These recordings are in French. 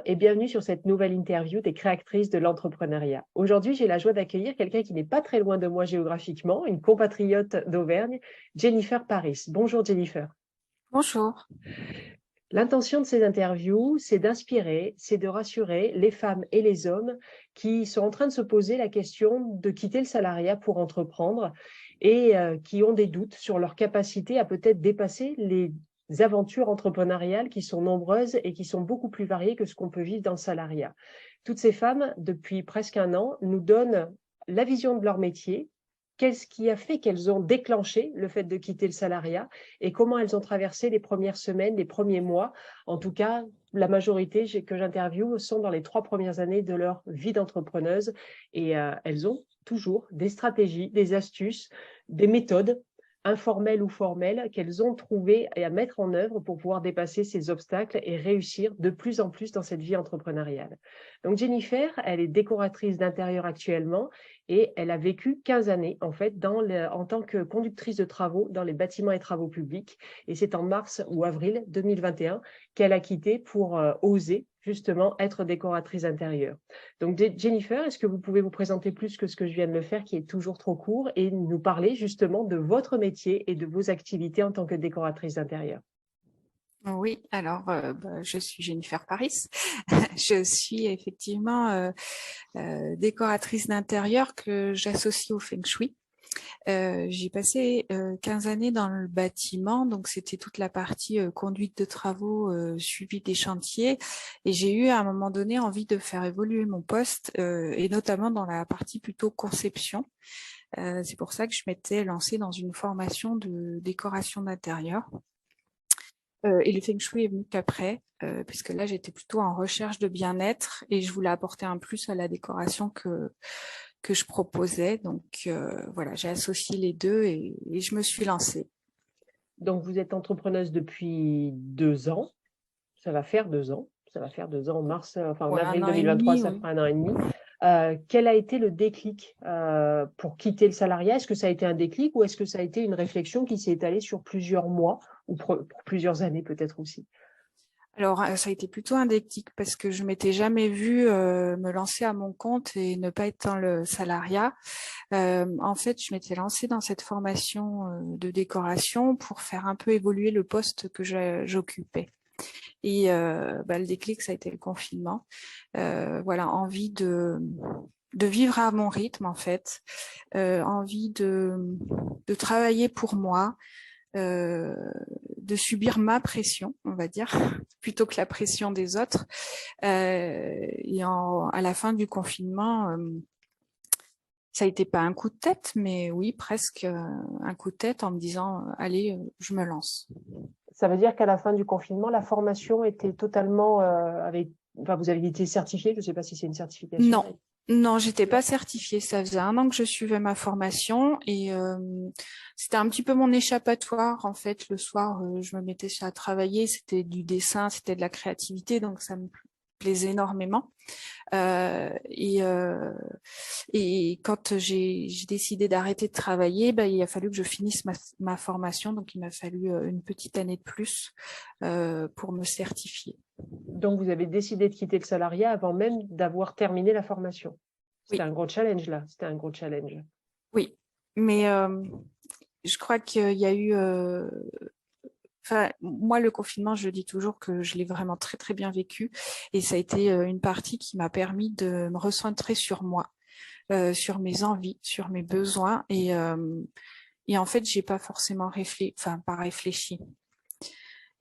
et bienvenue sur cette nouvelle interview des créatrices de l'entrepreneuriat. Aujourd'hui, j'ai la joie d'accueillir quelqu'un qui n'est pas très loin de moi géographiquement, une compatriote d'Auvergne, Jennifer Paris. Bonjour Jennifer. Bonjour. L'intention de ces interviews, c'est d'inspirer, c'est de rassurer les femmes et les hommes qui sont en train de se poser la question de quitter le salariat pour entreprendre et qui ont des doutes sur leur capacité à peut-être dépasser les aventures entrepreneuriales qui sont nombreuses et qui sont beaucoup plus variées que ce qu'on peut vivre dans le salariat. Toutes ces femmes, depuis presque un an, nous donnent la vision de leur métier, qu'est-ce qui a fait qu'elles ont déclenché le fait de quitter le salariat et comment elles ont traversé les premières semaines, les premiers mois. En tout cas, la majorité que j'interviewe sont dans les 3 premières années de leur vie d'entrepreneuse et elles ont toujours des stratégies, des astuces, des méthodes informelles ou formelles qu'elles ont trouvées et à mettre en œuvre pour pouvoir dépasser ces obstacles et réussir de plus en plus dans cette vie entrepreneuriale. Donc Jennifer, elle est décoratrice d'intérieur actuellement et elle a vécu 15 années en fait en tant que conductrice de travaux dans les bâtiments et travaux publics. Et c'est en mars ou avril 2021 qu'elle a quitté pour oser justement être décoratrice intérieure. Donc Jennifer, est-ce que vous pouvez vous présenter plus que ce que je viens de le faire, qui est toujours trop court, et nous parler justement de votre métier et de vos activités en tant que décoratrice d'intérieur? Oui, alors je suis Jennifer Paris. Je suis effectivement décoratrice d'intérieur que j'associe au Feng Shui. J'ai passé 15 années dans le bâtiment, donc c'était toute la partie conduite de travaux, suivi des chantiers, et j'ai eu à un moment donné envie de faire évoluer mon poste, et notamment dans la partie plutôt conception. C'est pour ça que je m'étais lancée dans une formation de décoration d'intérieur. Et le Feng Shui est venu qu'après, puisque là j'étais plutôt en recherche de bien-être et je voulais apporter un plus à la décoration que je proposais. Donc voilà, j'ai associé les deux et je me suis lancée. Donc vous êtes entrepreneuse depuis 2 ans, ça va faire 2 ans. Ça va faire 2 ans en mars, enfin en Ouais, un avril an et 2023, demi, ça oui. fera 1 an et demi. Quel a été le déclic pour quitter le salariat? Est-ce que ça a été un déclic ou est-ce que ça a été une réflexion qui s'est étalée sur plusieurs mois ou pour plusieurs années peut-être aussi? Alors ça a été plutôt un déclic parce que je m'étais jamais vue me lancer à mon compte et ne pas être dans le salariat. En fait, je m'étais lancée dans cette formation de décoration pour faire un peu évoluer le poste que j'occupais. Et le déclic, ça a été le confinement. Voilà, envie de vivre à mon rythme en fait, envie de travailler pour moi, de subir ma pression, on va dire, plutôt que la pression des autres. Et à la fin du confinement, ça a été pas un coup de tête, mais oui, presque un coup de tête en me disant, allez, je me lance. Ça veut dire qu'à la fin du confinement, la formation était totalement enfin, vous avez été certifiée, je ne sais pas si c'est une certification. Non, non, j'étais Non. pas certifiée. Ça faisait un an que je suivais ma formation et c'était un petit peu mon échappatoire en fait. Le soir, je me mettais à travailler. C'était du dessin, c'était de la créativité, donc ça me plaisait énormément. Et quand j'ai décidé d'arrêter de travailler, il a fallu que je finisse ma formation. Donc il m'a fallu une petite année de plus pour me certifier. Donc, vous avez décidé de quitter le salariat avant même d'avoir terminé la formation. C'était Oui, un gros challenge là, c'était un gros challenge. oui. Mais je crois qu'il y a eu enfin, moi, le confinement, je dis toujours que je l'ai vraiment très, très bien vécu. Et ça a été une partie qui m'a permis de me recentrer sur moi, sur mes envies, sur mes besoins. Et en fait, j'ai pas forcément pas réfléchi.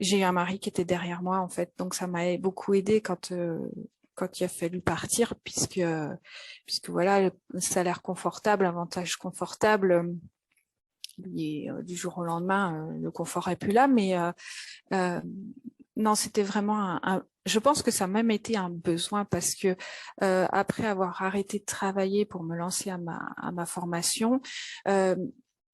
J'ai eu un mari qui était derrière moi, en fait. Donc, ça m'a beaucoup aidé quand il a fallu partir, puisque voilà, le salaire confortable, avantage confortable, et du jour au lendemain, le confort est plus là, mais non, c'était vraiment je pense que ça a même été un besoin parce que après avoir arrêté de travailler pour me lancer à ma formation, euh,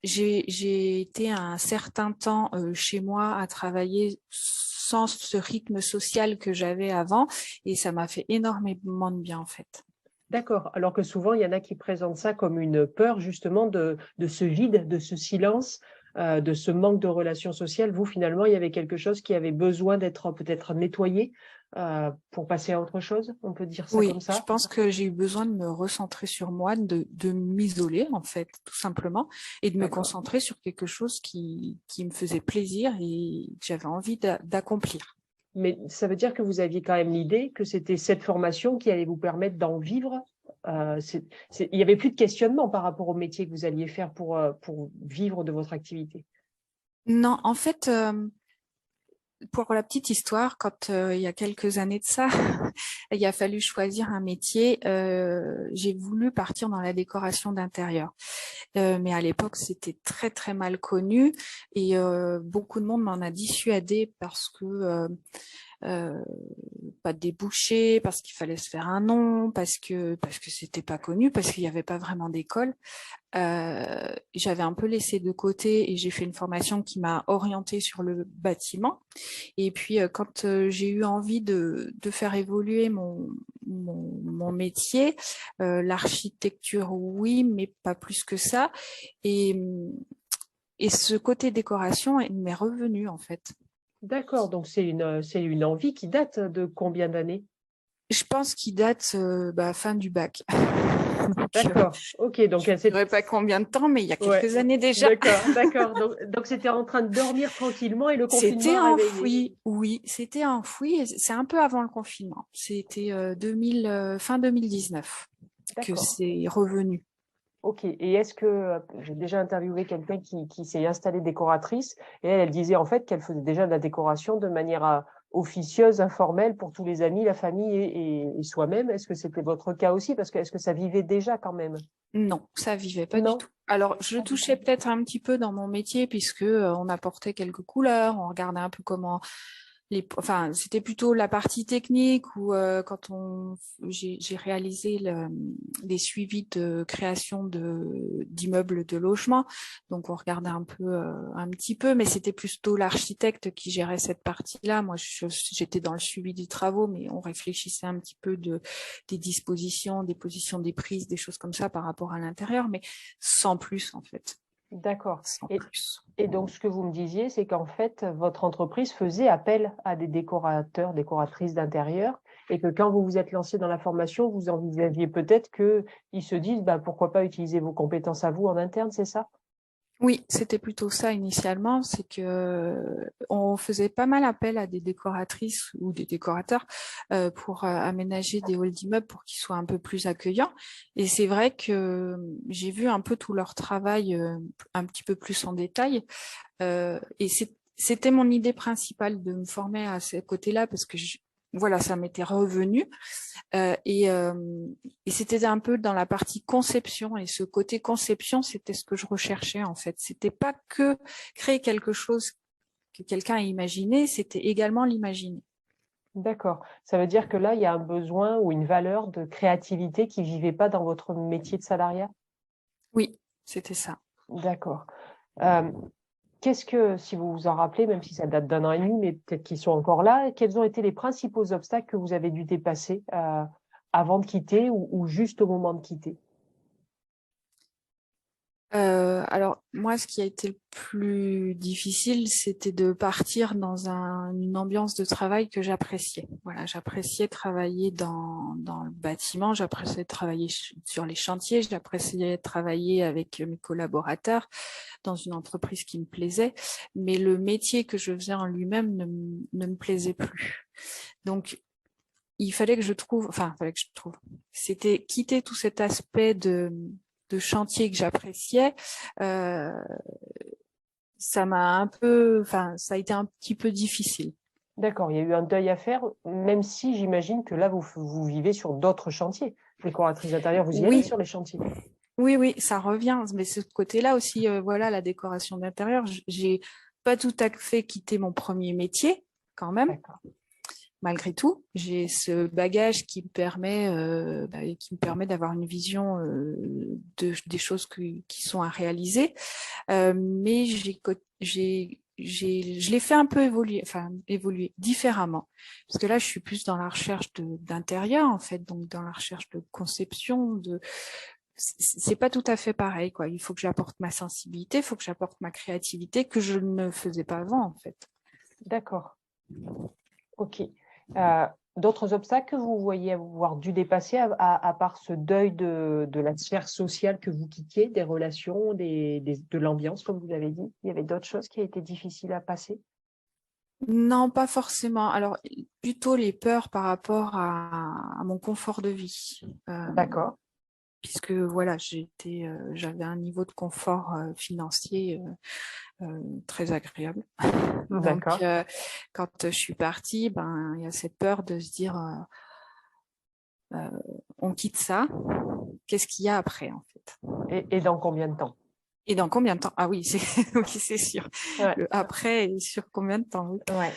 j'ai été un certain temps chez moi à travailler sans ce rythme social que j'avais avant et ça m'a fait énormément de bien en fait. D'accord. Alors que souvent, il y en a qui présentent ça comme une peur justement de ce vide, de ce silence, de ce manque de relations sociales, vous, finalement, il y avait quelque chose qui avait besoin d'être peut-être nettoyé pour passer à autre chose, on peut dire ça Oui, comme je ça? pense que j'ai eu besoin de me recentrer sur moi, de m'isoler en fait, tout simplement, et de me D'accord. concentrer sur quelque chose qui me faisait plaisir et que j'avais envie d'accomplir. Mais ça veut dire que vous aviez quand même l'idée que c'était cette formation qui allait vous permettre d'en vivre. Il n'y avait plus de questionnement par rapport au métier que vous alliez faire pour vivre de votre activité. Non, en fait, pour la petite histoire, quand il y a quelques années de ça, il a fallu choisir un métier. J'ai voulu partir dans la décoration d'intérieur, mais à l'époque c'était très très mal connu et beaucoup de monde m'en a dissuadé parce que euh, pas de débouchés, parce qu'il fallait se faire un nom, parce que c'était pas connu, parce qu'il n'y avait pas vraiment d'école. J'avais un peu laissé de côté et j'ai fait une formation qui m'a orientée sur le bâtiment. Et puis, quand j'ai eu envie de faire évoluer mon métier, l'architecture, oui, mais pas plus que ça. Et, et ce côté décoration m'est revenu, en fait. D'accord, donc c'est une envie qui date de combien d'années? Je pense qu'il date fin du bac. Donc, D'accord, ok, donc je ne dirais pas combien de temps, mais il y a ouais, quelques années déjà. d'accord, d'accord. Donc c'était en train de dormir tranquillement et le confinement C'était a réveillé. enfoui, oui, c'était enfoui. C'est un peu avant le confinement. C'était 2000, fin 2019 que D'accord. c'est revenu. Ok. Et est-ce que j'ai déjà interviewé quelqu'un qui s'est installée décoratrice et elle disait en fait qu'elle faisait déjà de la décoration de manière officieuse, informelle pour tous les amis, la famille et soi-même. Est-ce que c'était votre cas aussi? Parce que est-ce que ça vivait déjà quand même? Non, ça vivait pas du Non? tout. Alors, je touchais peut-être un petit peu dans mon métier puisque on apportait quelques couleurs, on regardait un peu comment enfin, c'était plutôt la partie technique où quand j'ai réalisé des suivis de création d'immeubles de logement, donc on regardait un peu, un petit peu, mais c'était plutôt l'architecte qui gérait cette partie-là. Moi, j'étais dans le suivi des travaux, mais on réfléchissait un petit peu des dispositions, des positions des prises, des choses comme ça par rapport à l'intérieur, mais sans plus en fait, D'accord. sans Et, plus. et donc, ce que vous me disiez, c'est qu'en fait, votre entreprise faisait appel à des décorateurs, décoratrices d'intérieur, et que quand vous vous êtes lancé dans la formation, vous envisagiez peut-être qu'ils se disent, bah, pourquoi pas utiliser vos compétences à vous en interne, c'est ça? Oui, c'était plutôt ça initialement, c'est que on faisait pas mal appel à des décoratrices ou des décorateurs pour aménager des halls d'immeubles pour qu'ils soient un peu plus accueillants. Et c'est vrai que j'ai vu un peu tout leur travail un petit peu plus en détail. Et c'était mon idée principale de me former à ce côté-là parce que voilà, ça m'était revenu. Euh, et, euh, et c'était un peu dans la partie conception. Et ce côté conception, c'était ce que je recherchais en fait. C'était pas que créer quelque chose que quelqu'un a imaginé, c'était également l'imaginer. D'accord. Ça veut dire que là, il y a un besoin ou une valeur de créativité qui vivait pas dans votre métier de salariat? Oui, c'était ça. D'accord. Euh, Qu'est-ce que, si vous vous en rappelez, même si ça date d'un an et demi, mais peut-être qu'ils sont encore là, quels ont été les principaux obstacles que vous avez dû dépasser avant de quitter ou juste au moment de quitter? Alors moi, ce qui a été le plus difficile, c'était de partir dans une ambiance de travail que j'appréciais. Voilà, j'appréciais travailler dans le bâtiment, j'appréciais travailler sur les chantiers, j'appréciais travailler avec mes collaborateurs dans une entreprise qui me plaisait, mais le métier que je faisais en lui-même ne me plaisait plus. Donc il fallait que je trouve, enfin, il fallait que je trouve. C'était quitter tout cet aspect de chantier que j'appréciais. Euh, ça m'a un peu, enfin, ça a été un petit peu difficile. D'accord, il y a eu un deuil à faire, même si j'imagine que là, vous vivez sur d'autres chantiers. Décoratrice d'intérieur, vous y allez Oui, sur les chantiers. oui, ça revient. Mais ce côté-là aussi, voilà, la décoration d'intérieur, j'ai pas tout à fait quitté mon premier métier, quand même. D'accord. Malgré tout, j'ai ce bagage qui me permet d'avoir une vision des choses qui sont à réaliser. Mais je l'ai fait un peu évoluer, enfin évoluer différemment, parce que là, je suis plus dans la recherche d'intérieur en fait, donc dans la recherche de conception, c'est pas tout à fait pareil, quoi. Il faut que j'apporte ma sensibilité, il faut que j'apporte ma créativité que je ne faisais pas avant, en fait. D'accord. Ok. D'autres obstacles que vous voyez avoir dû dépasser à part ce deuil de la sphère sociale que vous quittiez, des relations, de l'ambiance, comme vous avez dit? Il y avait d'autres choses qui étaient difficiles à passer? Non, pas forcément. Alors, plutôt les peurs par rapport à mon confort de vie. D'accord. Puisque voilà, j'avais un niveau de confort financier très agréable. Donc, D'accord. quand je suis partie, il y a cette peur de se dire, on quitte ça, qu'est-ce qu'il y a après, en fait? Et dans combien de temps? Et dans combien de temps? Ah oui, oui, c'est sûr. Ouais. Le après est sur combien de temps? Oui. Ouais.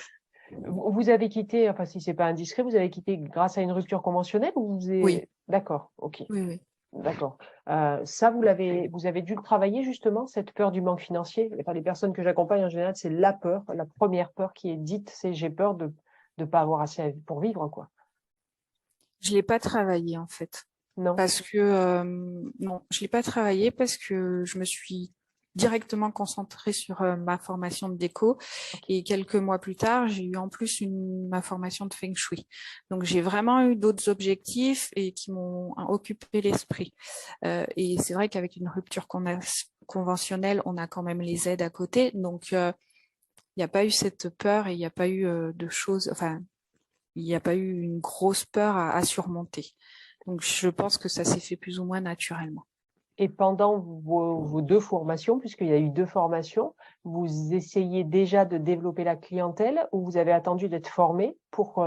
Vous avez quitté, enfin si c'est pas indiscret, vous avez quitté grâce à une rupture conventionnelle ou vous Oui, avez... D'accord, ok, oui, oui. d'accord. Ça, vous avez dû le travailler justement, cette peur du manque financier. Enfin, les personnes que j'accompagne en général, c'est la peur, la première peur qui est dite, c'est j'ai peur de ne pas avoir assez pour vivre, quoi. Je l'ai pas travaillé en fait. Non? Parce que non, je l'ai pas travaillé parce que je me suis directement concentrée sur ma formation de déco Ok. et quelques mois plus tard, j'ai eu en plus ma formation de Feng Shui. Donc j'ai vraiment eu d'autres objectifs et qui m'ont occupé l'esprit. Et c'est vrai qu'avec une rupture conventionnelle, on a quand même les aides à côté. Donc il n'y a pas eu cette peur et il n'y a pas eu de choses, enfin il n'y a pas eu une grosse peur à surmonter. Donc, je pense que ça s'est fait plus ou moins naturellement. Et pendant vos deux formations, puisqu'il y a eu deux formations, vous essayez déjà de développer la clientèle ou vous avez attendu d'être formé pour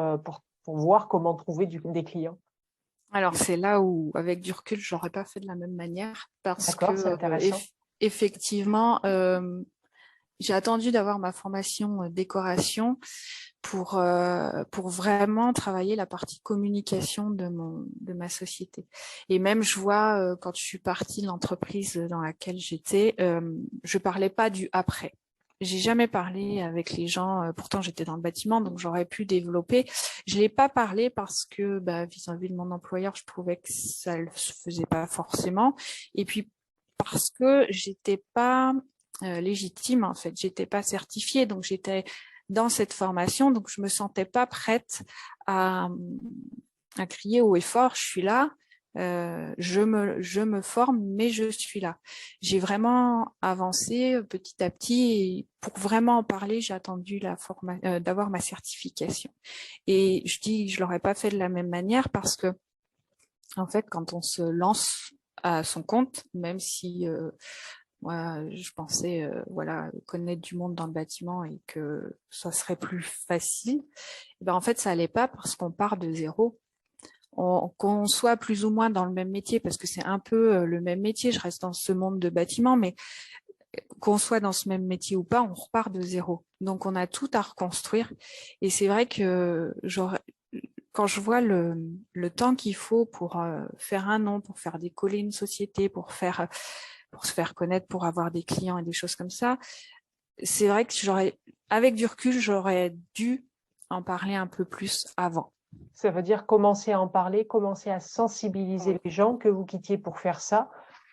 voir comment trouver des clients? Alors, c'est là où, avec du recul, je l'aurais pas fait de la même manière parce que, D'accord, c'est intéressant. effectivement, j'ai attendu d'avoir ma formation décoration pour vraiment travailler la partie communication de ma société. Et même, je vois, quand je suis partie de l'entreprise dans laquelle j'étais, je parlais pas du après. J'ai jamais parlé avec les gens. Pourtant, j'étais dans le bâtiment, donc j'aurais pu développer. Je l'ai pas parlé parce que, vis-à-vis de mon employeur, je trouvais que ça le faisait pas forcément. Et puis parce que j'étais pas légitime en fait, j'étais pas certifiée, donc j'étais dans cette formation, donc je me sentais pas prête à, à crier haut et fort, je suis là, je me forme, mais je suis là. J'ai vraiment avancé petit à petit et pour vraiment en parler, j'ai attendu d'avoir ma certification. Et je dis, je l'aurais pas fait de la même manière parce que, en fait, quand on se lance à son compte, même si moi, je pensais voilà, connaître du monde dans le bâtiment et que ça serait plus facile. Et ben, en fait, ça allait pas parce qu'on part de zéro. Qu'on soit plus ou moins dans le même métier, parce que c'est un peu le même métier, je reste dans ce monde de bâtiment, mais qu'on soit dans ce même métier ou pas, on repart de zéro. Donc, on a tout à reconstruire. Et c'est vrai que quand je vois le temps qu'il faut pour faire un nom, pour faire décoller une société, pour se faire connaître, pour avoir des clients et des choses comme ça, c'est vrai que avec du recul, j'aurais dû en parler un peu plus avant. Ça veut dire commencer à en parler, commencer à sensibiliser Oui. les gens que vous quittiez pour faire ça,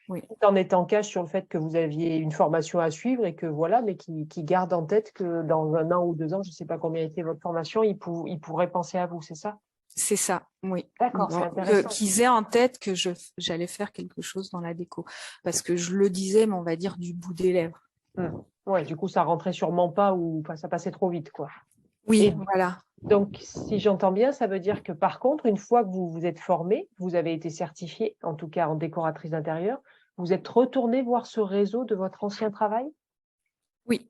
Oui, tout en étant cash sur le fait que vous aviez une formation à suivre et que voilà, mais qui gardent en tête que dans 1 an ou 2 ans, je ne sais pas combien était votre formation, ils pourraient penser à vous, c'est ça? c'est ça, oui. D'accord, c'est intéressant. Qu'ils aient en tête que j'allais faire quelque chose dans la déco. Parce que je le disais, mais on va dire du bout des lèvres. Ouais, du coup, ça rentrait sûrement pas ou enfin, ça passait trop vite, quoi. Oui, Et voilà. donc, si j'entends bien, ça veut dire que par contre, une fois que vous vous êtes formé, vous avez été certifié, en tout cas en décoratrice d'intérieur, vous êtes retourné voir ce réseau de votre ancien travail? Oui,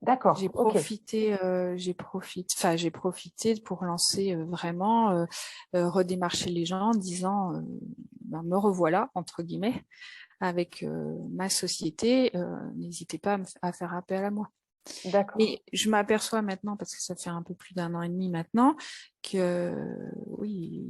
D'accord, ok. j'ai profité pour lancer vraiment, redémarcher les gens en disant, me revoilà, entre guillemets, avec ma société, n'hésitez pas à faire appel à moi. D'accord. Mais je m'aperçois maintenant, parce que ça fait un peu plus d'un an et demi maintenant, que oui,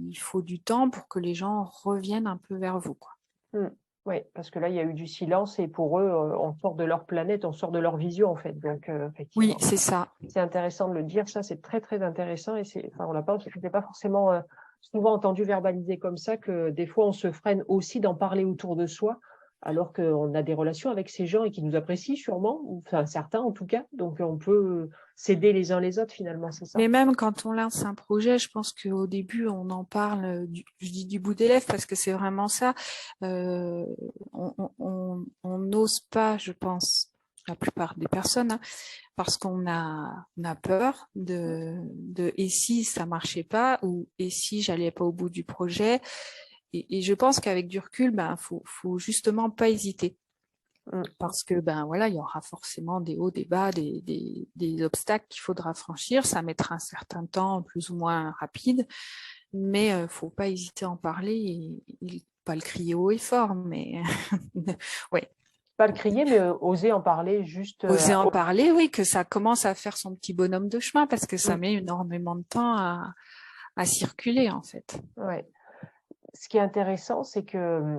il faut du temps pour que les gens reviennent un peu vers vous, quoi. Hmm. Oui, parce que là, il y a eu du silence et pour eux, on sort de leur planète, on sort de leur vision, en fait. Donc, Oui, effectivement, c'est ça. c'est intéressant de le dire. Ça, c'est très, très intéressant et c'est, enfin, on l'a pas, c'était pas forcément souvent entendu verbaliser comme ça que des fois, on se freine aussi d'en parler autour de soi, alors qu'on a des relations avec ces gens et qui nous apprécient sûrement, ou enfin certains en tout cas. Donc, on peut s'aider les uns les autres finalement, c'est ça. Mais même quand on lance un projet, je pense qu'au début, on en parle, je dis du bout des lèvres parce que c'est vraiment ça. On n'ose pas, je pense, la plupart des personnes, hein, parce on a peur de et si ça marchait pas ou et si j'allais pas au bout du projet. Et je pense qu'avec du recul, ben faut justement pas hésiter. Parce que ben voilà, il y aura forcément des hauts, des bas, des obstacles qu'il faudra franchir. Ça mettra un certain temps, plus ou moins rapide, mais faut pas hésiter à en parler et pas le crier haut et fort, mais ouais. Pas le crier, mais oser en parler juste. Oser en parler, oui, que ça commence à faire son petit bonhomme de chemin parce que ça Mm. met énormément de temps à circuler en fait. Ouais. Ce qui est intéressant, c'est que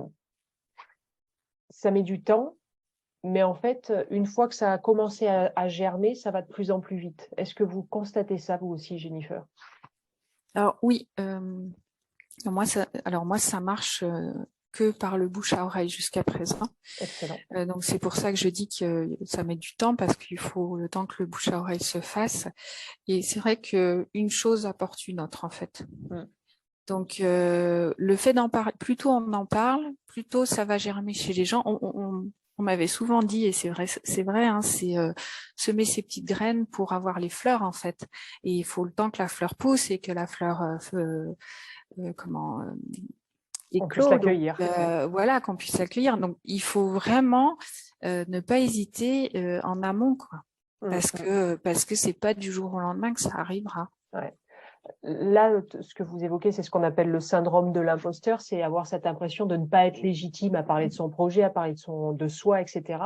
ça met du temps, mais en fait, une fois que ça a commencé à germer, ça va de plus en plus vite. Est-ce que vous constatez ça, vous aussi, Jennifer? Alors oui, moi ça marche que par le bouche à oreille jusqu'à présent. Excellent. Donc c'est pour ça que je dis que ça met du temps parce qu'il faut le temps que le bouche à oreille se fasse. Et c'est vrai que une chose apporte une autre en fait. Donc le fait d'en parler, plus tôt on en parle, plus tôt ça va germer chez les gens. On m'avait souvent dit, et c'est vrai, hein, c'est semer ces petites graines pour avoir les fleurs en fait. Et il faut le temps que la fleur pousse et que la fleur On puisse éclot. l'accueillir. Voilà, qu'on puisse l'accueillir. Donc il faut vraiment ne pas hésiter en amont, quoi. Parce que c'est pas du jour au lendemain que ça arrivera. Ouais. Là, ce que vous évoquez, c'est ce qu'on appelle le syndrome de l'imposteur, c'est avoir cette impression de ne pas être légitime à parler de son projet, à parler de soi, etc.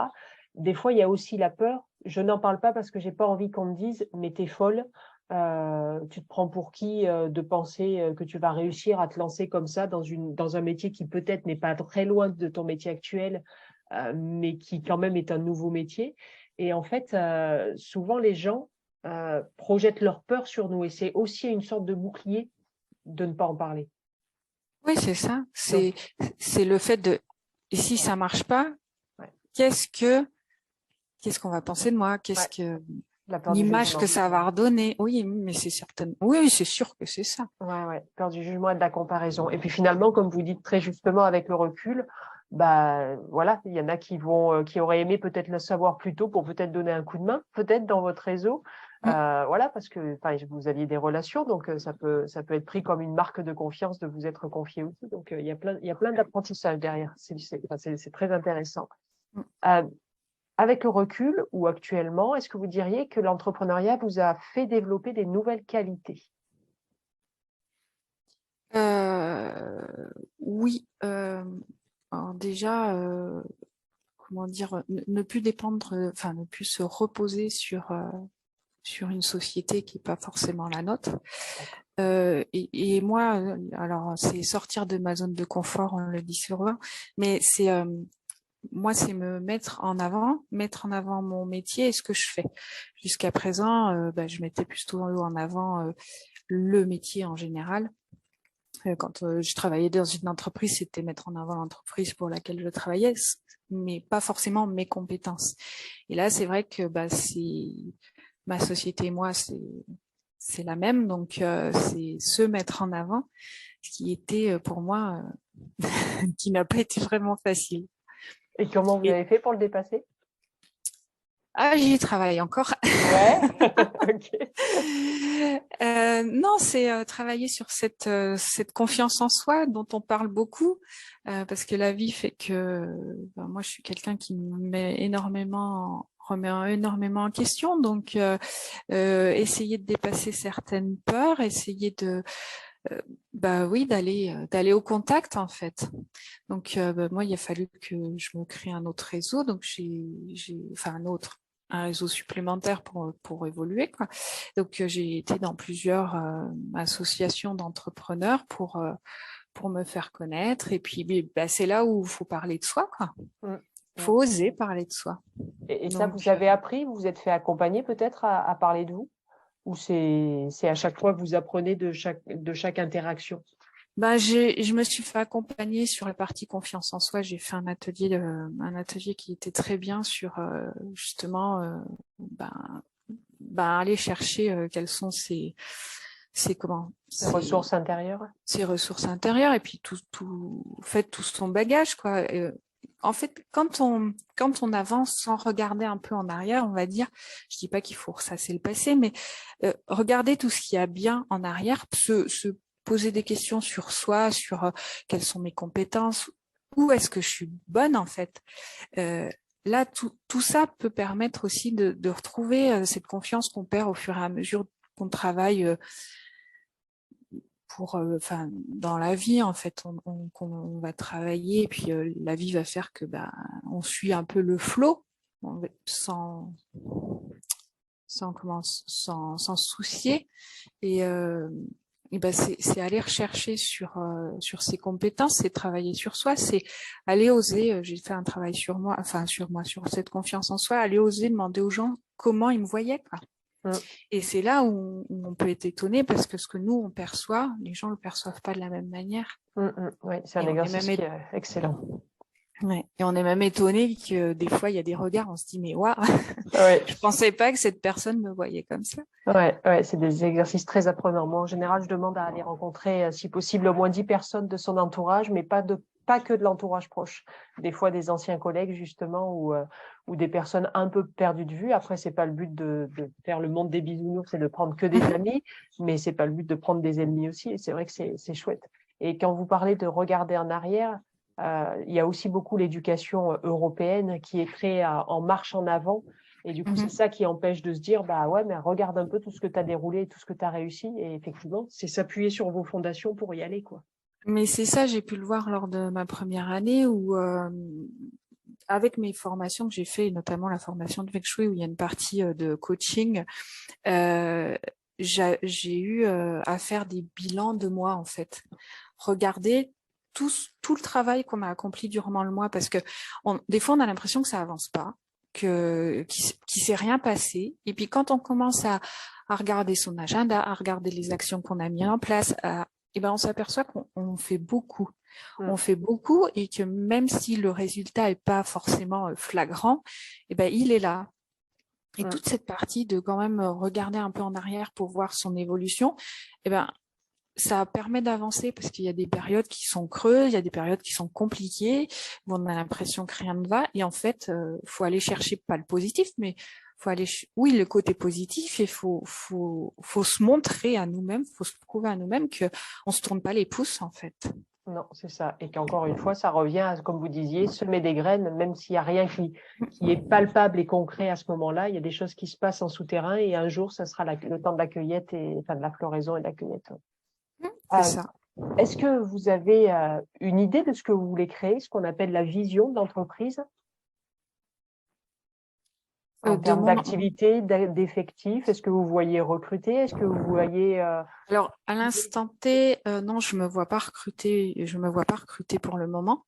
Des fois, il y a aussi la peur. Je n'en parle pas parce que j'ai pas envie qu'on me dise, mais t'es folle. Tu te prends pour qui de penser que tu vas réussir à te lancer comme ça dans un métier qui peut-être n'est pas très loin de ton métier actuel, mais qui quand même est un nouveau métier. Et en fait, souvent les gens projettent leur peur sur nous et c'est aussi une sorte de bouclier de ne pas en parler. Oui, c'est ça. C'est le fait de et si ça marche pas, ouais. qu'est-ce qu'on va penser de moi? Qu'est-ce que l'image que ça va redonner? Oui, mais c'est certain. Oui, c'est sûr que c'est ça. Ouais, peur du jugement et de la comparaison. Et puis finalement, comme vous dites très justement avec le recul, bah voilà, il y en a qui auraient aimé peut-être le savoir plus tôt pour peut-être donner un coup de main, peut-être dans votre réseau. Voilà, parce que vous aviez des relations, donc ça peut être pris comme une marque de confiance de vous être confié aussi. Donc il y a plein d'apprentissages derrière. C'est très intéressant. Avec le recul ou actuellement, est-ce que vous diriez que l'entrepreneuriat vous a fait développer des nouvelles qualités? Oui. Alors déjà, comment dire, ne plus dépendre, enfin ne plus se reposer sur une société qui n'est pas forcément la nôtre. Et moi, alors c'est sortir de ma zone de confort, on le dit souvent, mais c'est moi, c'est me mettre en avant mon métier et ce que je fais. Jusqu'à présent, je mettais plutôt en avant le métier en général. Quand je travaillais dans une entreprise, c'était mettre en avant l'entreprise pour laquelle je travaillais, mais pas forcément mes compétences. Et là, c'est vrai que c'est ma société et moi, c'est la même, donc c'est se mettre en avant, ce qui était pour moi qui n'a pas été vraiment facile. Et comment vous avez fait pour le dépasser? Ah, j'y travaille encore. Ouais. Ok. Non, c'est travailler sur cette confiance en soi dont on parle beaucoup, parce que la vie fait que moi, je suis quelqu'un qui remet énormément en question. Donc, essayer de dépasser certaines peurs, essayer de d'aller au contact en fait. Donc moi il a fallu que je me crée un autre réseau, donc un réseau supplémentaire pour évoluer quoi. Donc j'ai été dans plusieurs associations d'entrepreneurs pour me faire connaître et puis c'est là où il faut parler de soi quoi. Faut oser parler de soi. Et ça, vous avez appris, vous vous êtes fait accompagner peut-être à parler de vous? Ou c'est à chaque fois que vous apprenez de chaque interaction? Je me suis fait accompagner sur la partie confiance en soi. J'ai fait un atelier qui était très bien sur justement aller chercher quelles sont Les ressources intérieures. ses ressources intérieures et puis tout son bagage, quoi. En fait, quand on avance sans regarder un peu en arrière, on va dire, je dis pas qu'il faut ressasser le passé, mais regarder tout ce qu'il y a bien en arrière, se poser des questions sur soi, sur quelles sont mes compétences, où est-ce que je suis bonne en fait. Là, tout ça peut permettre aussi de retrouver cette confiance qu'on perd au fur et à mesure qu'on travaille dans la vie, en fait, on va travailler et puis la vie va faire que on suit un peu le flot sans s'en soucier et c'est aller rechercher sur ses compétences, c'est travailler sur soi, c'est aller oser. J'ai fait un travail sur moi, sur cette confiance en soi, aller oser demander aux gens comment ils me voyaient, quoi. Et c'est là où on peut être étonné parce que ce que nous on perçoit, les gens le perçoivent pas de la même manière. Oui, c'est un exercice qui est excellent. Ouais. Et on est même étonné que des fois il y a des regards, on se dit mais waouh, je pensais pas que cette personne me voyait comme ça. Ouais, c'est des exercices très apprenants. Moi, en général, je demande à aller rencontrer, si possible, au moins 10 personnes de son entourage, mais pas que de l'entourage proche. Des fois, des anciens collègues, justement, ou des personnes un peu perdues de vue. Après, c'est pas le but de faire le monde des bisounours, c'est de prendre que des amis, mais c'est pas le but de prendre des ennemis aussi. Et c'est vrai que c'est chouette. Et quand vous parlez de regarder en arrière, il y a aussi beaucoup l'éducation européenne qui est très en marche en avant. Et du coup, c'est ça qui empêche de se dire, bah ouais, mais regarde un peu tout ce que tu as déroulé et tout ce que tu as réussi. Et effectivement, c'est s'appuyer sur vos fondations pour y aller, quoi. Mais c'est ça, j'ai pu le voir lors de ma première année où, avec mes formations que j'ai fait, notamment la formation de Feng Shui où il y a une partie de coaching, j'ai eu à faire des bilans de moi, en fait. Regarder tout le travail qu'on a accompli durant le mois, parce que des fois, on a l'impression que ça avance pas, qu'il s'est rien passé. Et puis, quand on commence à regarder son agenda, à regarder les actions qu'on a mis en place, on s'aperçoit qu'on fait beaucoup. On fait beaucoup et que même si le résultat est pas forcément flagrant, il est là. Et toute cette partie de quand même regarder un peu en arrière pour voir son évolution, ça permet d'avancer parce qu'il y a des périodes qui sont creuses, il y a des périodes qui sont compliquées, où on a l'impression que rien ne va. Et en fait, faut aller chercher pas le positif, mais faut aller, oui, le côté positif. Et faut se montrer à nous-mêmes, faut se prouver à nous-mêmes que on se tourne pas les pouces en fait. Non, c'est ça. Et qu'encore une fois, ça revient à, comme vous disiez, semer des graines, même s'il n'y a rien qui est palpable et concret à ce moment-là. Il y a des choses qui se passent en souterrain et un jour, ça sera le temps de la cueillette de la floraison et de la cueillette. C'est ça. Est-ce que vous avez une idée de ce que vous voulez créer, ce qu'on appelle la vision d'entreprise? En termes d'activité, d'effectifs, est-ce que vous voyez recruter? Est-ce que vous voyez... Alors, à l'instant T, non, je me vois pas recruter pour le moment.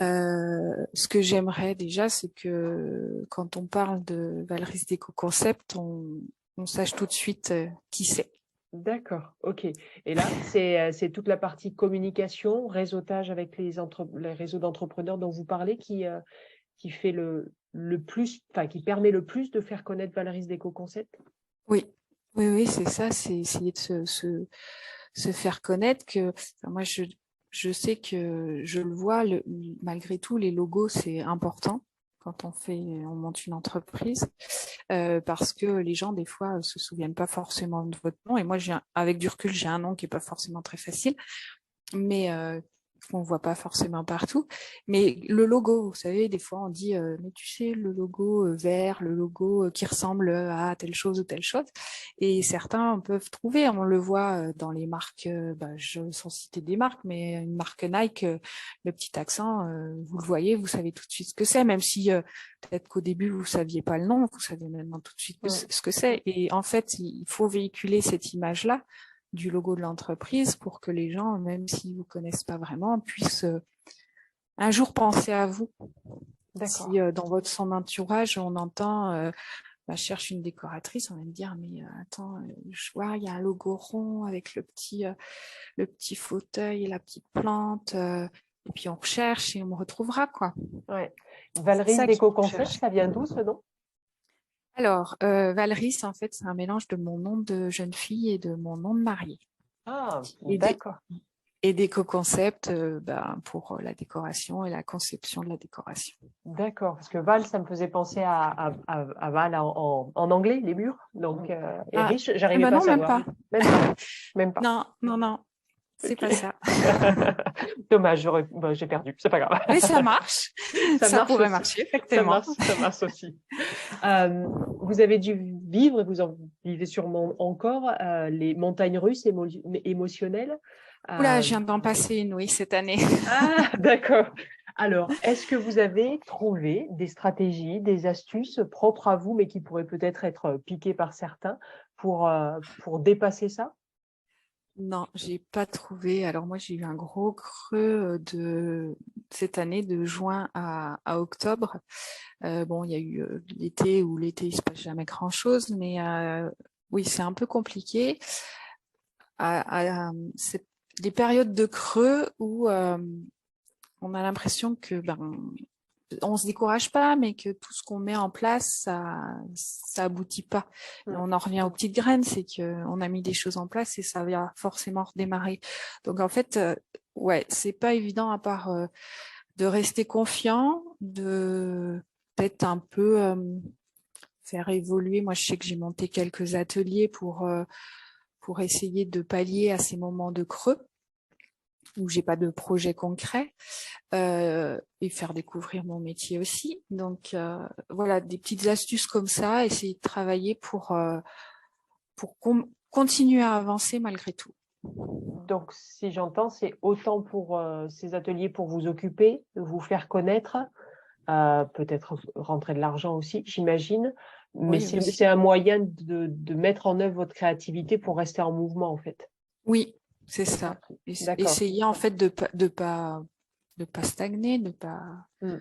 Ce que j'aimerais déjà, c'est que quand on parle de Valeris Déco Concept, on sache tout de suite qui c'est. D'accord, ok. Et là, c'est toute la partie communication, réseautage avec les réseaux d'entrepreneurs dont vous parlez qui fait le plus, enfin qui permet le plus de faire connaître Valeris Déco Concept. Oui, c'est ça, c'est essayer de se faire connaître. Moi, je sais que je le vois, malgré tout, les logos, c'est important quand on monte une entreprise, parce que les gens, des fois, se souviennent pas forcément de votre nom. Et moi, avec du recul, j'ai un nom qui est pas forcément très facile, mais qu'on voit pas forcément partout. Mais le logo, vous savez, des fois on dit mais tu sais le logo vert, le logo qui ressemble à telle chose ou telle chose. Et certains peuvent trouver, on le voit dans les marques, je sans citer des marques, mais une marque Nike, le petit accent, vous le voyez, vous savez tout de suite ce que c'est, même si peut-être qu'au début vous saviez pas le nom, vous savez maintenant tout de suite ce que c'est. Et en fait, il faut véhiculer cette image-là du logo de l'entreprise pour que les gens, même s'ils vous connaissent pas vraiment, puissent un jour penser à vous. Si dans son entourage, on entend je cherche une décoratrice, on va me dire, mais attends, je vois, il y a un logo rond avec le petit fauteuil et la petite plante, et puis on recherche et on me retrouvera, quoi. Ouais. C'est Valerine ça qu'il Déco faut Concept, chercher. ça vient d'où ce nom? Alors, Valérie, en fait, c'est un mélange de mon nom de jeune fille et de mon nom de mariée. Ah, Et des, d'accord. et d'éco-concept pour la décoration et la conception de la décoration. D'accord, parce que Val, ça me faisait penser à Val en anglais, les murs. Donc, et Ah, riche, eh j'arrivais ben pas à non, même savoir. pas. Même pas, même pas. Non, non, non, c'est Ok. pas ça. Dommage, j'ai perdu. C'est pas grave. Mais ça marche. Ça Ça marche pourrait aussi. marcher, effectivement. Ça marche aussi. Vous avez dû vivre, vous en vivez sûrement encore, les montagnes russes émotionnelles. Oula, Euh, je viens d'en passer une, oui, cette année. Ah, d'accord. Alors, est-ce que vous avez trouvé des stratégies, des astuces propres à vous, mais qui pourraient peut-être être piquées par certains pour dépasser ça? Non, j'ai pas trouvé. Alors moi, j'ai eu un gros creux de cette année, de juin à octobre. Bon, il y a eu l'été où l'été il se passe jamais grand-chose, mais oui, c'est un peu compliqué. C'est des périodes de creux où on a l'impression que on se décourage pas, mais que tout ce qu'on met en place, ça aboutit pas. Et Mm. on en revient aux petites graines, c'est que on a mis des choses en place et ça va forcément redémarrer. Donc en fait, ouais, c'est pas évident à part de rester confiant, de peut-être un peu faire évoluer. Moi, je sais que j'ai monté quelques ateliers pour essayer de pallier à ces moments de creux où j'ai pas de projet concret et faire découvrir mon métier aussi. Donc voilà, des petites astuces comme ça, essayer de travailler pour continuer à avancer malgré tout. Donc, si j'entends, c'est autant pour ces ateliers pour vous occuper, vous faire connaître, peut-être rentrer de l'argent aussi, j'imagine, mais Oui, c'est aussi. un moyen de mettre en œuvre votre créativité pour rester en mouvement, en fait. Oui, c'est ça. D'accord. Essayer en fait de pas stagner, de pas Mm.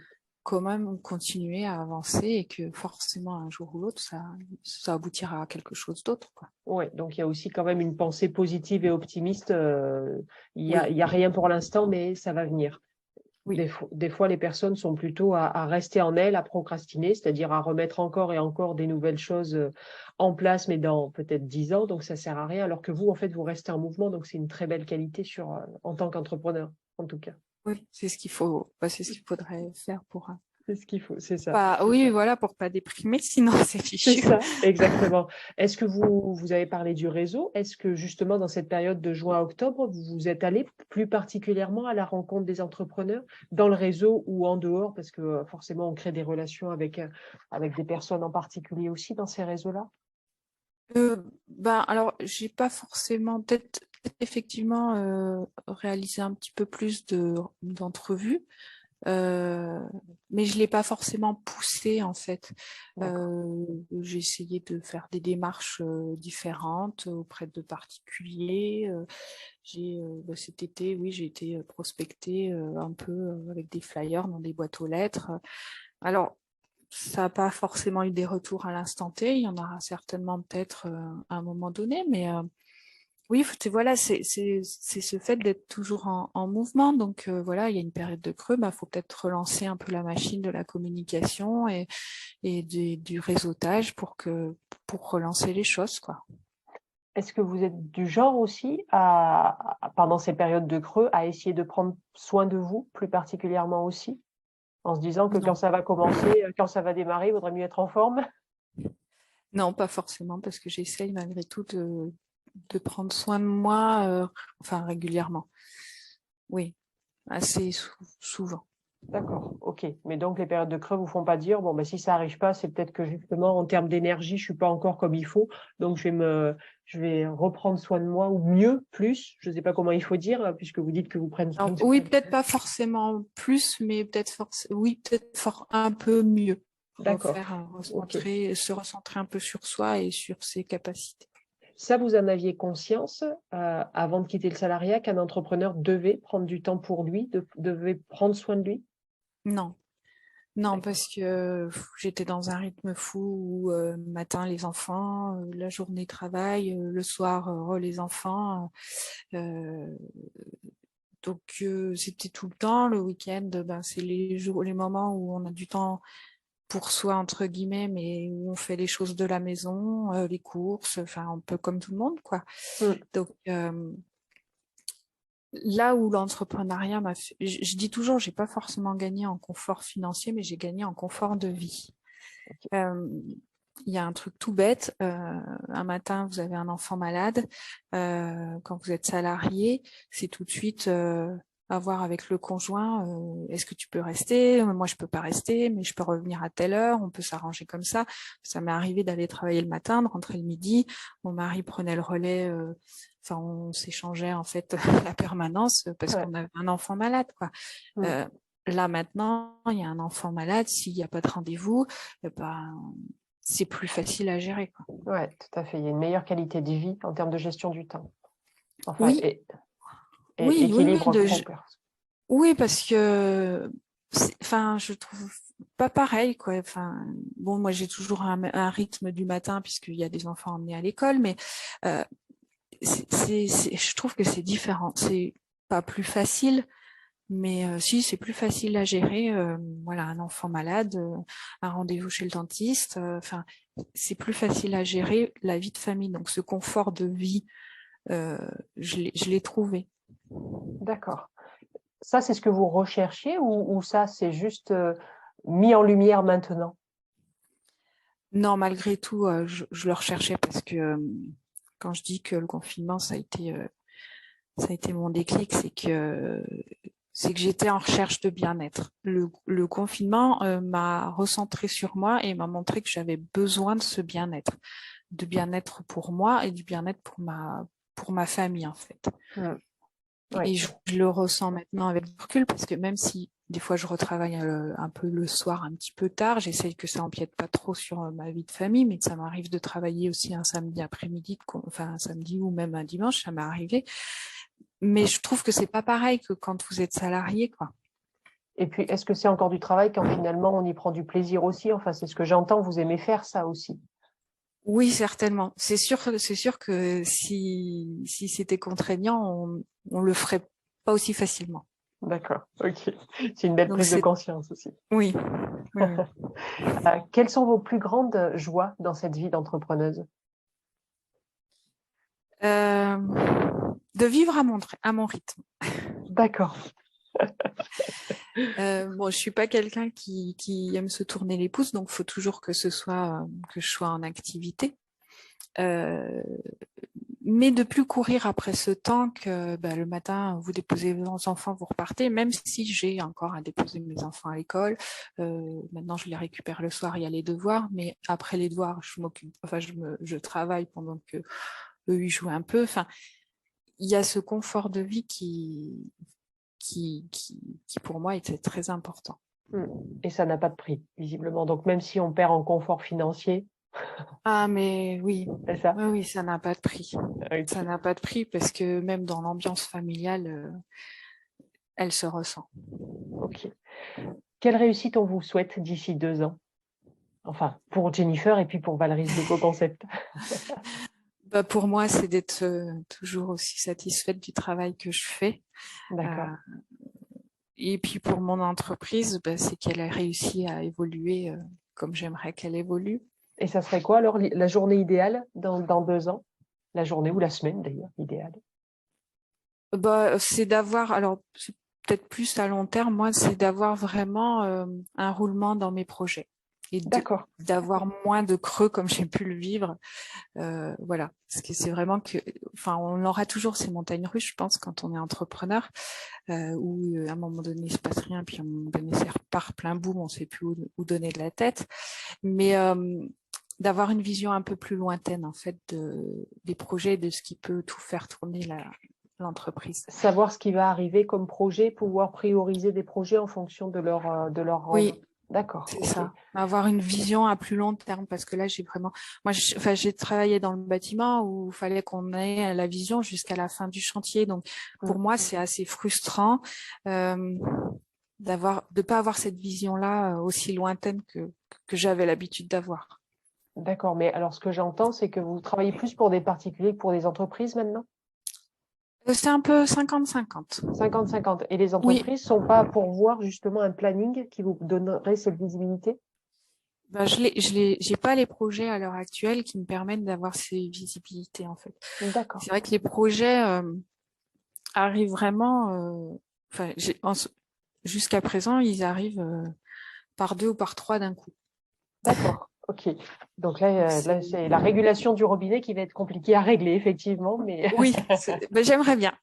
quand même continuer à avancer et que forcément un jour ou l'autre ça aboutira à quelque chose d'autre, quoi. Ouais, donc il y a aussi quand même une pensée positive et optimiste. Il Oui, y a rien pour l'instant, mais ça va venir. oui, Des fois, les personnes sont plutôt à rester en elles, à procrastiner, c'est-à-dire à remettre encore et encore des nouvelles choses en place, mais dans peut-être 10 ans, donc ça sert à rien. Alors que vous, en fait, vous restez en mouvement, donc c'est une très belle qualité en tant qu'entrepreneur, en tout cas. oui, c'est ce qu'il faudrait faire pour C'est ce qu'il faut, c'est ça. pas, oui, voilà, pour pas déprimer, sinon c'est C'est fichu. ça, exactement. Est-ce que vous avez parlé du réseau? Est-ce que justement dans cette période de juin à octobre, vous vous êtes allé plus particulièrement à la rencontre des entrepreneurs dans le réseau ou en dehors? Parce que forcément, on crée des relations avec des personnes en particulier aussi dans ces réseaux-là. Alors, j'ai pas forcément, peut-être effectivement réalisé un petit peu plus d'entrevues, euh, mais je l'ai pas forcément poussé en fait. D'accord. J'ai essayé de faire des démarches différentes auprès de particuliers. Cet été, oui, j'ai été prospecter un peu avec des flyers dans des boîtes aux lettres. Alors, ça n'a pas forcément eu des retours à l'instant T. Il y en aura certainement peut-être à un moment donné, mais oui, voilà, c'est ce fait d'être toujours en mouvement. Donc voilà, il y a une période de creux, faut peut-être relancer un peu la machine de la communication et du réseautage pour relancer les choses, quoi. Est-ce que vous êtes du genre aussi pendant ces périodes de creux, à essayer de prendre soin de vous plus particulièrement aussi, en se disant que quand Non, ça va commencer, quand ça va démarrer, il vaudrait mieux être en forme? non, pas forcément, parce que j'essaye malgré tout de prendre soin de moi, enfin régulièrement. Oui, assez souvent. D'accord, ok. Mais donc les périodes de creux vous font pas dire, bon, si ça arrive pas, c'est peut-être que justement en termes d'énergie, je suis pas encore comme il faut, donc je vais reprendre soin de moi ou mieux, plus, je sais pas comment il faut dire, puisque vous dites que vous prenez Alors, soin de oui, vous. peut-être pas forcément plus, mais peut-être un peu mieux. D'accord, ok. Se recentrer un peu sur soi et sur ses capacités. Ça, vous en aviez conscience avant de quitter le salariat qu'un entrepreneur devait prendre du temps pour lui, devait prendre soin de lui? Non, Non, parce que j'étais dans un rythme fou où matin les enfants, la journée travail, le soir les enfants. Euh, donc c'était tout le temps. Le week-end, ben, c'est les moments où on a du temps pour soi entre guillemets, mais où on fait les choses de la maison, les courses, enfin un peu comme tout le monde, quoi. Mm. Donc là où l'entrepreneuriat m'a fait, je dis toujours, j'ai pas forcément gagné en confort financier, mais j'ai gagné en confort de vie. Il y a un truc tout bête. Un matin, vous avez un enfant malade. Quand vous êtes salarié, c'est tout de suite à voir avec le conjoint. Est-ce que tu peux rester? Moi, je peux pas rester, mais je peux revenir à telle heure. On peut s'arranger comme ça. Ça m'est arrivé d'aller travailler le matin, de rentrer le midi. Mon mari prenait le relais. Enfin, on s'échangeait en fait la permanence parce Ouais. qu'on avait un enfant malade, quoi. Mm. Là maintenant, il y a un enfant malade. S'il n'y a pas de rendez-vous, ben c'est plus facile à gérer, quoi. Ouais, tout à fait. Il y a une meilleure qualité de vie en termes de gestion du temps. Enfin, Oui, et oui, oui, équilibre pro perso. oui, parce que, enfin, je trouve pas pareil, quoi. Enfin, bon, moi, j'ai toujours un rythme du matin puisqu'il y a des enfants emmenés à l'école, mais euh, je trouve que c'est différent. C'est pas plus facile, mais si, c'est plus facile à gérer. Voilà, un enfant malade, un rendez-vous chez le dentiste. Enfin, c'est plus facile à gérer la vie de famille. Donc, ce confort de vie, euh, je l'ai trouvé. D'accord. Ça, c'est ce que vous recherchiez ou ça, c'est juste mis en lumière maintenant? Non, malgré tout, je le recherchais parce que quand je dis que le confinement, ça a été mon déclic, c'est que j'étais en recherche de bien-être. Le confinement m'a recentré sur moi et m'a montré que j'avais besoin de bien-être pour moi et du bien-être pour ma famille, en fait. Mm. Oui, Et je le ressens maintenant avec du recul parce que même si des fois je retravaille un peu le soir un petit peu tard, j'essaye que ça empiète pas trop sur ma vie de famille, mais ça m'arrive de travailler aussi un samedi après-midi, enfin un samedi ou même un dimanche, ça m'est arrivé. Mais je trouve que c'est pas pareil que quand vous êtes salarié, quoi. et puis, est-ce que c'est encore du travail quand finalement on y prend du plaisir aussi? Enfin, c'est ce que j'entends, vous aimez faire ça aussi. Oui, certainement. C'est sûr que si c'était contraignant, on le ferait pas aussi facilement. D'accord, ok. C'est une belle Donc prise de c'est conscience aussi. oui, oui, oui. Quelles sont vos plus grandes joies dans cette vie d'entrepreneuse? Euh, de vivre à mon rythme. D'accord. Bon, je suis pas quelqu'un qui aime se tourner les pouces, donc faut toujours que ce soit que je sois en activité. Euh, mais de plus courir après ce temps que bah, le matin vous déposez vos enfants, vous repartez, même si j'ai encore à déposer mes enfants à l'école. Maintenant, je les récupère le soir, il y a les devoirs, mais après les devoirs, je m'occupe, enfin je travaille pendant que eux ils jouent un peu. Enfin, il y a ce confort de vie qui pour moi était très important. Mm. Et ça n'a pas de prix, visiblement. Donc, même si on perd en confort financier, Ah, mais oui, c'est ça? oui, oui, ça n'a pas de prix. Ça Ok. n'a pas de prix parce que même dans l'ambiance familiale, elle se ressent. Ok. Quelle réussite on vous souhaite d'ici 2 ans? Enfin, pour Jennifer et puis pour Valérie de Co-Concept. Bah, pour moi, c'est d'être toujours aussi satisfaite du travail que je fais. D'accord. Euh, et puis pour mon entreprise, bah, c'est qu'elle a réussi à évoluer comme j'aimerais qu'elle évolue. Et ça serait quoi alors la journée idéale dans 2 ans? La journée ou la semaine d'ailleurs, idéale. Bah, c'est d'avoir, alors c'est peut-être plus à long terme, moi, c'est d'avoir vraiment un roulement dans mes projets et D'accord. d'avoir moins de creux comme j'ai pu le vivre. Voilà, parce que c'est vraiment que, enfin, on aura toujours ces montagnes russes, je pense, quand on est entrepreneur, où à un moment donné il se passe rien, puis à un moment donné ça repart plein boum, on sait plus où donner de la tête. Mais d'avoir une vision un peu plus lointaine en fait des projets, de ce qui peut tout faire tourner l'entreprise. Savoir ce qui va arriver comme projet, pouvoir prioriser des projets en fonction de leur. Oui, D'accord, c'est ok. ça. Avoir une vision à plus long terme, parce que là, j'ai vraiment, moi, enfin, j'ai travaillé dans le bâtiment où il fallait qu'on ait la vision jusqu'à la fin du chantier. Donc, pour Mm. moi, c'est assez frustrant. Euh, de pas avoir cette vision-là aussi lointaine que j'avais l'habitude d'avoir. D'accord, mais alors ce que j'entends, c'est que vous travaillez plus pour des particuliers que pour des entreprises maintenant? C'est un peu 50-50. 50-50. Et les Oui, entreprises sont pas pour voir justement un planning qui vous donnerait cette visibilité? ben, j'ai pas les projets à l'heure actuelle qui me permettent d'avoir ces visibilités en fait. D'accord. C'est vrai que les projets arrivent vraiment, enfin, jusqu'à présent, ils arrivent par 2 ou par 3 d'un coup. D'accord, ok. Donc Donc là, c'est la régulation du robinet qui va être compliquée à régler, effectivement, mais, oui, ben, j'aimerais bien.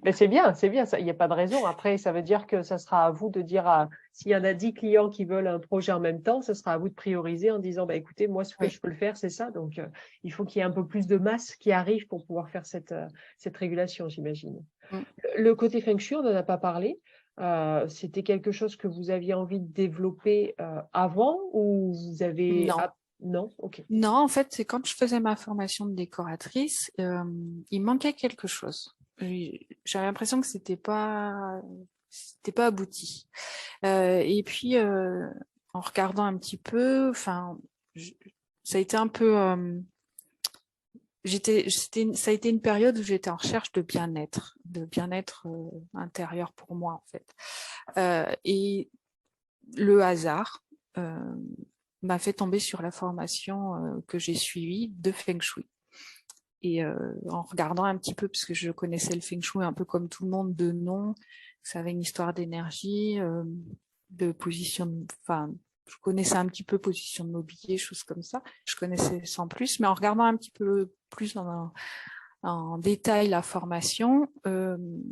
mais c'est bien, il n'y a pas de raison. Après, ça veut dire que ça sera à vous de dire, s'il y en a 10 clients qui veulent un projet en même temps, ce sera à vous de prioriser en disant, bah, écoutez, moi, ce que Oui, je peux le faire, c'est ça. Donc, il faut qu'il y ait un peu plus de masse qui arrive pour pouvoir faire cette régulation, j'imagine. mm. Le côté feng shui, on n'en a pas parlé. C'était quelque chose que vous aviez envie de développer avant ou vous avez... Non. Non, ok. Non, en fait, c'est quand je faisais ma formation de décoratrice, il manquait quelque chose. J'avais l'impression que c'était pas abouti. Et puis, en regardant un petit peu, enfin, ça a été un peu, ça a été une période où j'étais en recherche de bien-être intérieur pour moi en fait. Et le hasard m'a fait tomber sur la formation que j'ai suivie de Feng Shui. Et en regardant un petit peu, parce que je connaissais le Feng Shui un peu comme tout le monde de nom, ça avait une histoire d'énergie, de position, enfin, je connaissais un petit peu position de mobilier, choses comme ça. Je connaissais sans plus, mais en regardant un petit peu plus en détail la formation,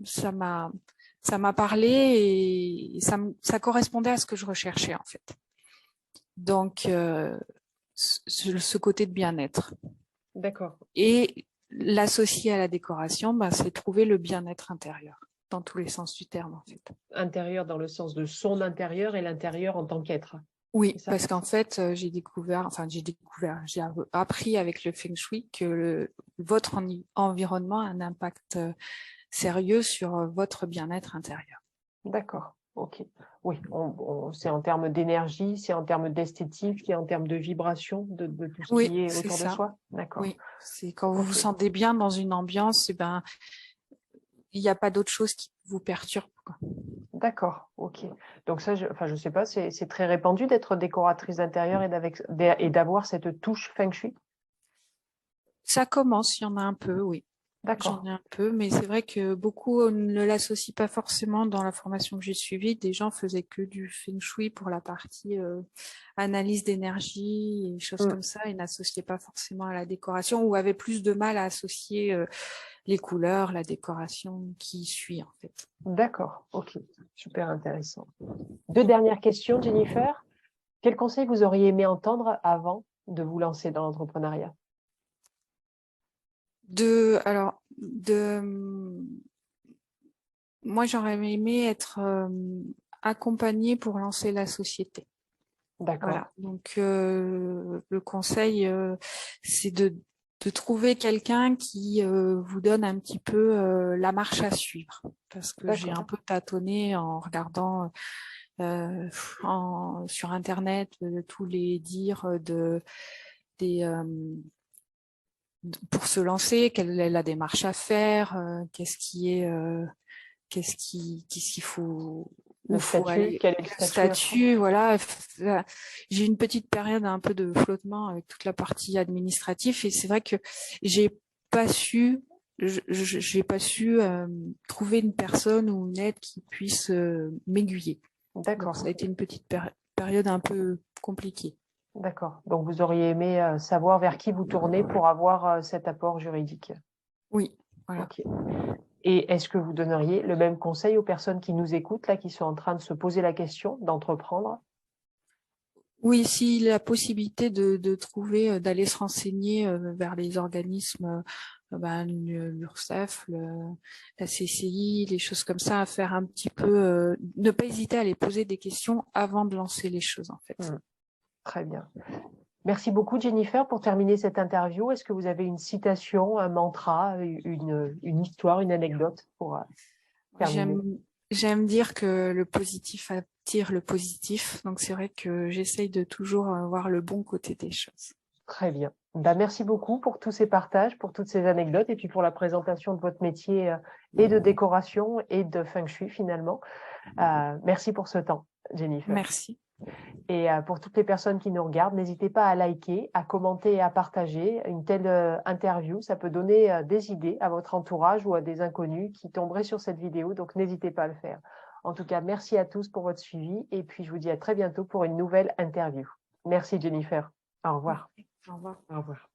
ça m'a parlé et ça correspondait à ce que je recherchais en fait. Donc ce côté de bien-être. D'accord. Et l'associer à la décoration, bah, c'est trouver le bien-être intérieur, dans tous les sens du terme, en fait. Intérieur dans le sens de son intérieur et l'intérieur en tant qu'être. C'est Oui, ça? parce qu'en fait, j'ai appris avec le Feng Shui que votre environnement a un impact sérieux sur votre bien-être intérieur. D'accord. Ok. Oui, c'est en termes d'énergie, c'est en termes d'esthétique, c'est en termes de vibration, de tout ce Oui, qui est c'est autour de ça. soi. D'accord. Oui, c'est quand vous vous Ok. sentez bien dans une ambiance, et ben, il n'y a pas d'autre chose qui vous perturbe, quoi. D'accord. Ok. Donc ça, enfin, je sais pas, c'est très répandu d'être décoratrice d'intérieur et d'avoir cette touche feng shui. Ça commence, il y en a un peu, oui. J'en D'accord. ai un peu, mais c'est vrai que beaucoup ne l'associent pas forcément dans la formation que j'ai suivie. Des gens faisaient que du feng shui pour la partie analyse d'énergie et choses Hmm. comme ça et n'associaient pas forcément à la décoration ou avaient plus de mal à associer les couleurs, la décoration qui suit en fait. D'accord. Ok. Super intéressant. Deux dernières questions, Jennifer. Quel conseil vous auriez aimé entendre avant de vous lancer dans l'entrepreneuriat? Moi j'aurais aimé être accompagnée pour lancer la société. D'accord. Voilà. Donc le conseil, c'est de trouver quelqu'un qui vous donne un petit peu la marche à suivre, parce que j'ai un D'accord. peu tâtonné en regardant sur Internet tous les dires des pour se lancer, quelle est la démarche à faire, qu'est-ce qu'il faut, Le où faut statut, aller, quel est le quel statut à prendre? statut, voilà. J'ai eu une petite période un peu de flottement avec toute la partie administrative et c'est vrai que j'ai pas su, j'ai pas su trouver une personne ou une aide qui puisse m'aiguiller. Donc ça D'accord. a été une petite période un peu compliquée. D'accord. Donc, vous auriez aimé savoir vers qui vous tournez pour avoir cet apport juridique. Oui, voilà. OK. Et est-ce que vous donneriez le même conseil aux personnes qui nous écoutent, là, qui sont en train de se poser la question d'entreprendre? Oui, si la possibilité de trouver, d'aller se renseigner vers les organismes, l'URSSAF, la CCI, les choses comme ça, à faire un petit peu, ne pas hésiter à les poser des questions avant de lancer les choses, en fait. Hmm, très bien. Merci beaucoup, Jennifer. Pour terminer cette interview, est-ce que vous avez une citation, un mantra, une histoire, une anecdote pour terminer? J'aime dire que le positif attire le positif. Donc, c'est vrai que j'essaye de toujours voir le bon côté des choses. Très bien. Ben, merci beaucoup pour tous ces partages, pour toutes ces anecdotes et puis pour la présentation de votre métier et de décoration et de feng shui finalement. Merci pour ce temps, Jennifer. Merci. Et pour toutes les personnes qui nous regardent, n'hésitez pas à liker, à commenter et à partager une telle interview. Ça peut donner des idées à votre entourage ou à des inconnus qui tomberaient sur cette vidéo. Donc, n'hésitez pas à le faire. En tout cas, merci à tous pour votre suivi. Et puis, je vous dis à très bientôt pour une nouvelle interview. Merci, Jennifer. Au revoir. Au revoir. Au revoir.